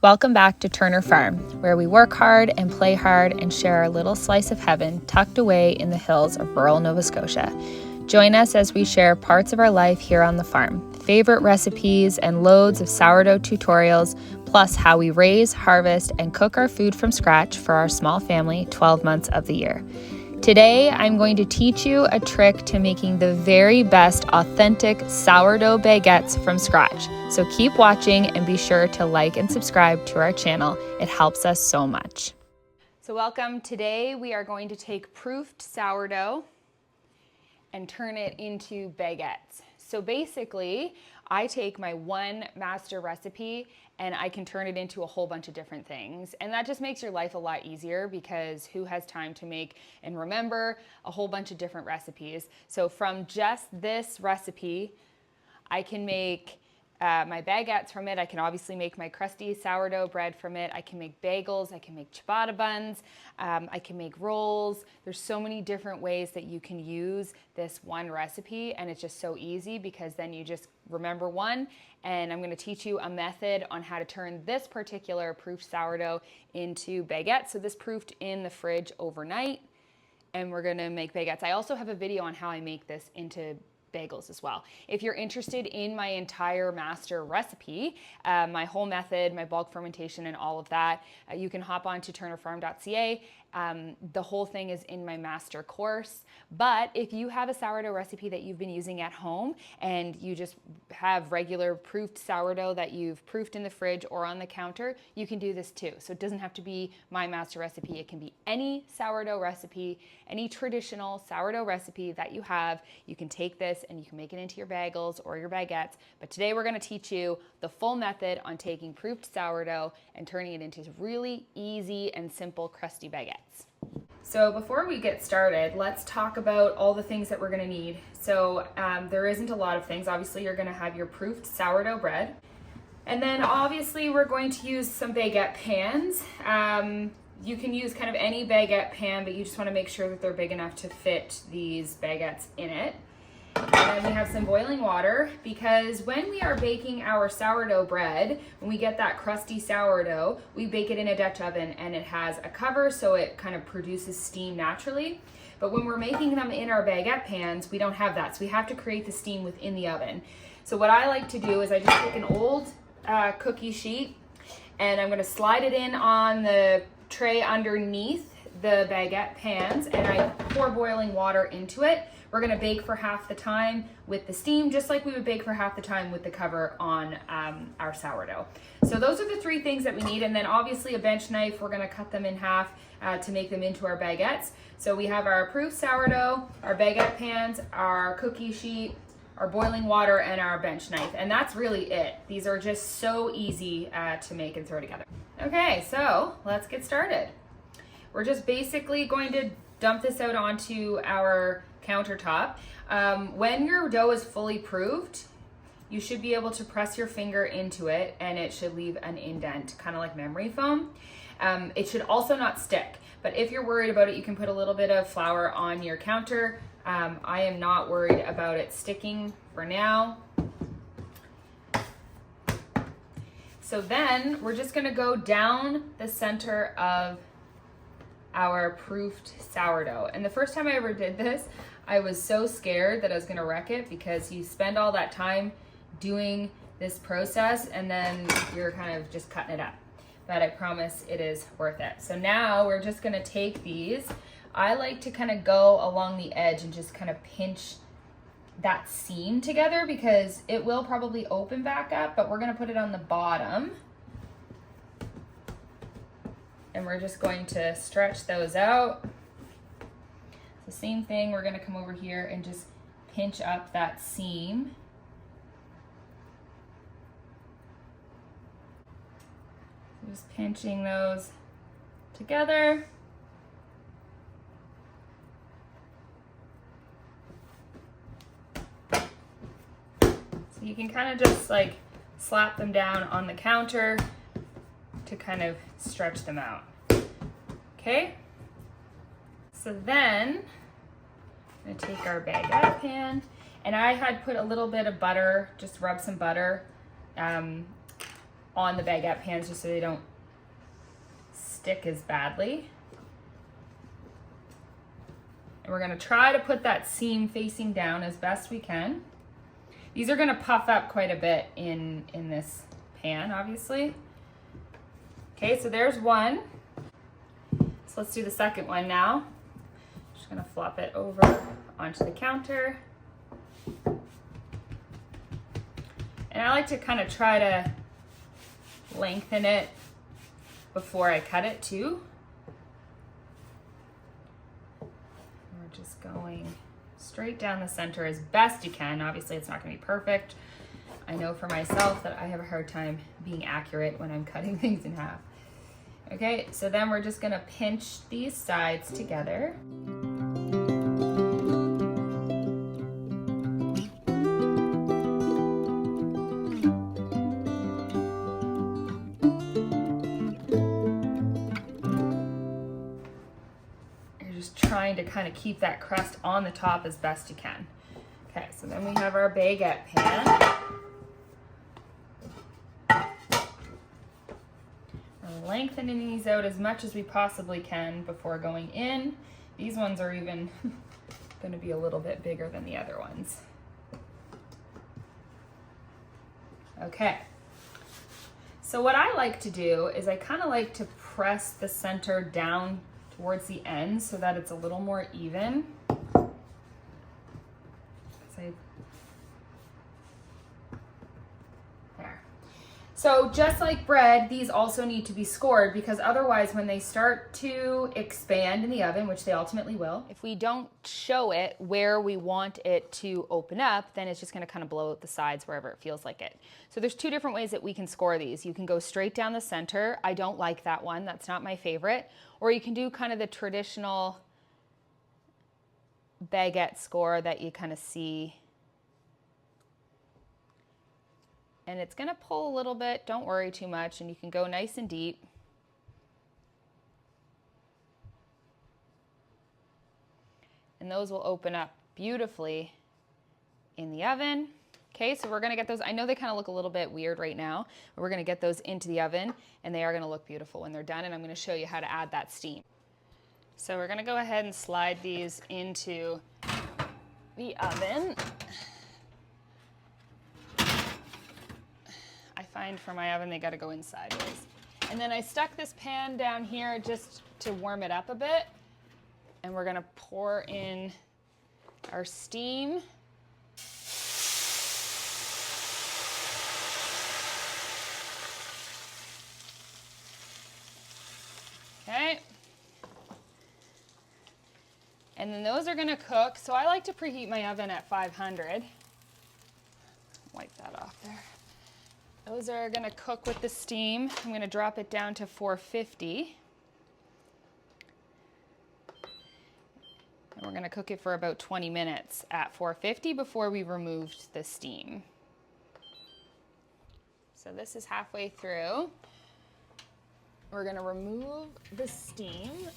Welcome back to Turner Farm, where we work hard and play hard and share our little slice of heaven tucked away in the hills of rural Nova Scotia. Join us as we share parts of our life here on the farm, favorite recipes and loads of sourdough tutorials, plus how we raise, harvest, and cook our food from scratch for our small family 12 months of the year. Today, I'm going to teach you a trick to making the very best authentic sourdough baguettes from scratch. So keep watching and be sure to like and subscribe to our channel. It helps us so much. So welcome. Today, we are going to take proofed sourdough and turn it into baguettes. So basically, I take my one master recipe and I can turn it into a whole bunch of different things. And that just makes your life a lot easier because who has time to make and remember a whole bunch of different recipes? So from just this recipe, I can make my baguettes from it. I can obviously make my crusty sourdough bread from it. I can make bagels. I can make ciabatta buns. I can make rolls. There's so many different ways that you can use this one recipe, and it's just so easy because then you just remember one. And I'm going to teach you a method on how to turn this particular proofed sourdough into baguettes. So this proofed in the fridge overnight, and we're going to make baguettes. I also have a video on how I make this into bagels as well. If you're interested in my entire master recipe, my whole method, my bulk fermentation and all of that, you can hop on to turnerfarm.ca. The whole thing is in my master course. But if you have a sourdough recipe that you've been using at home and you just have regular proofed sourdough that you've proofed in the fridge or on the counter, you can do this too. So it doesn't have to be my master recipe. It can be any sourdough recipe, any traditional sourdough recipe that you have. You can take this and you can make it into your bagels or your baguettes. But today we're going to teach you the full method on taking proofed sourdough and turning it into really easy and simple crusty baguettes. So before we get started, let's talk about all the things that we're going to need. So there isn't a lot of things. Obviously, you're going to have your proofed sourdough bread. And then obviously we're going to use some baguette pans. You can use kind of any baguette pan, but you just want to make sure that they're big enough to fit these baguettes in it. And then we have some boiling water because when we are baking our sourdough bread, when we get that crusty sourdough, we bake it in a Dutch oven and it has a cover so it kind of produces steam naturally. But when we're making them in our baguette pans, we don't have that. So we have to create the steam within the oven. So what I like to do is I just take an old cookie sheet and I'm going to slide it in on the tray underneath the baguette pans and I pour boiling water into it. We're going to bake for half the time with the steam, just like we would bake for half the time with the cover on our sourdough. So those are the three things that we need. And then obviously a bench knife, we're going to cut them in half to make them into our baguettes. So we have our proofed sourdough, our baguette pans, our cookie sheet, our boiling water, and our bench knife. And that's really it. These are just so easy to make and throw together. Okay, so let's get started. We're just basically going to dump this out onto our countertop. When your dough is fully proofed, you should be able to press your finger into it and it should leave an indent, kind of like memory foam. It should also not stick, but if you're worried about it, you can put a little bit of flour on your counter. I am not worried about it sticking for now. So then we're just gonna go down the center of our proofed sourdough. And the first time I ever did this, I was so scared that I was gonna wreck it because you spend all that time doing this process and then you're kind of just cutting it up. But I promise it is worth it. So now we're just gonna take these. I like to kind of go along the edge and just kind of pinch that seam together because it will probably open back up, but we're gonna put it on the bottom. And we're just going to stretch those out. The same thing, we're going to come over here and just pinch up that seam. Just pinching those together. So you can kind of just like slap them down on the counter to kind of stretch them out. Okay, so then I'm gonna take our baguette pan, and I had put a little bit of butter, just rub some butter on the baguette pans just so they don't stick as badly. And we're gonna try to put that seam facing down as best we can. These are gonna puff up quite a bit in this pan, obviously. Okay, so there's one. So let's do the second one now. Just gonna flop it over onto the counter. And I like to kind of try to lengthen it before I cut it too. We're just going straight down the center as best you can. Obviously it's not gonna be perfect. I know for myself that I have a hard time being accurate when I'm cutting things in half. Okay, so then we're just gonna pinch these sides together. You're just trying to kind of keep that crust on the top as best you can. Okay, so then we have our baguette pan. Lengthening these out as much as we possibly can before going in. These ones are even going to be a little bit bigger than the other ones. Okay, so what I like to do is I kind of like to press the center down towards the end so that it's a little more even. So just like bread, these also need to be scored because otherwise when they start to expand in the oven, which they ultimately will, if we don't show it where we want it to open up, then it's just gonna kind of blow out the sides wherever it feels like it. So there's two different ways that we can score these. You can go straight down the center. I don't like that one, that's not my favorite. Or you can do kind of the traditional baguette score that you kind of see. And it's gonna pull a little bit, don't worry too much, and you can go nice and deep. And those will open up beautifully in the oven. Okay, so we're gonna get those, I know they kind of look a little bit weird right now, but we're gonna get those into the oven and they are gonna look beautiful when they're done, and I'm gonna show you how to add that steam. So we're gonna go ahead and slide these into the oven. I find for my oven they got to go in sideways. And then I stuck this pan down here just to warm it up a bit. And we're going to pour in our steam. Okay. And then those are going to cook. So I like to preheat my oven at 500. Wipe that off there. Those are gonna cook with the steam. I'm gonna drop it down to 450. And we're gonna cook it for about 20 minutes at 450 before we removed the steam. So this is halfway through. We're gonna remove the steam.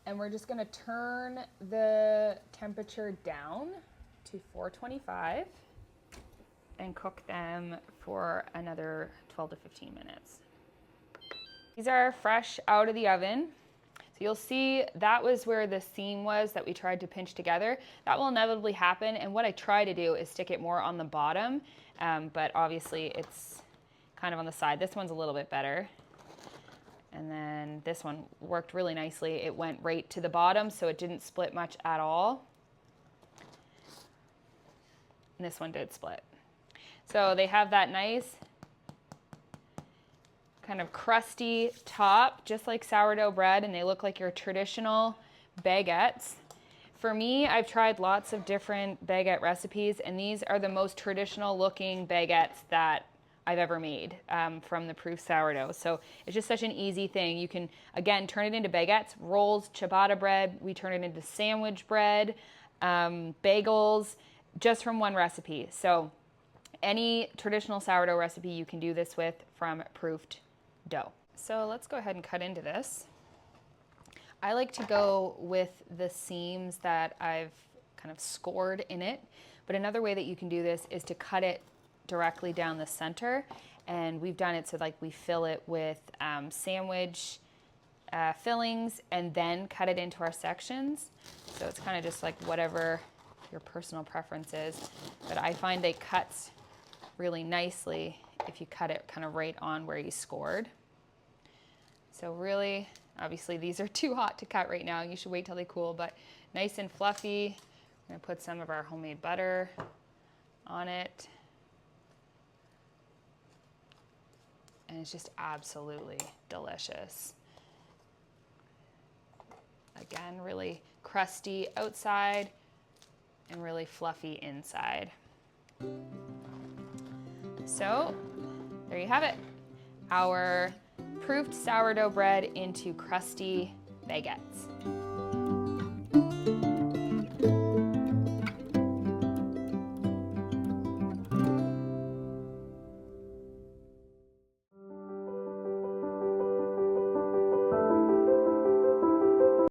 And we're just gonna turn the temperature down to 425. And cook them for another 12 to 15 minutes. These are fresh out of the oven. So you'll see that was where the seam was that we tried to pinch together. That will inevitably happen, and what I try to do is stick it more on the bottom, but obviously it's kind of on the side. This one's a little bit better. And then this one worked really nicely. It went right to the bottom, so it didn't split much at all. And this one did split. So they have that nice kind of crusty top, just like sourdough bread, and they look like your traditional baguettes. For me, I've tried lots of different baguette recipes, and these are the most traditional looking baguettes that I've ever made from the proof sourdough. So it's just such an easy thing. You can, again, turn it into baguettes, rolls, ciabatta bread. We turn it into sandwich bread, bagels, just from one recipe. So any traditional sourdough recipe you can do this with from proofed dough. So let's go ahead and cut into this. I like to go with the seams that I've kind of scored in it, but another way that you can do this is to cut it directly down the center, and we've done it so like we fill it with sandwich fillings and then cut it into our sections. So it's kind of just like whatever your personal preference is, but I find they cut really nicely if you cut it kind of right on where you scored. So really, obviously these are too hot to cut right now. You should wait till they cool, but nice and fluffy. I'm gonna put some of our homemade butter on it. And it's just absolutely delicious. Again, really crusty outside and really fluffy inside. So there you have it. Our proofed sourdough bread into crusty baguettes.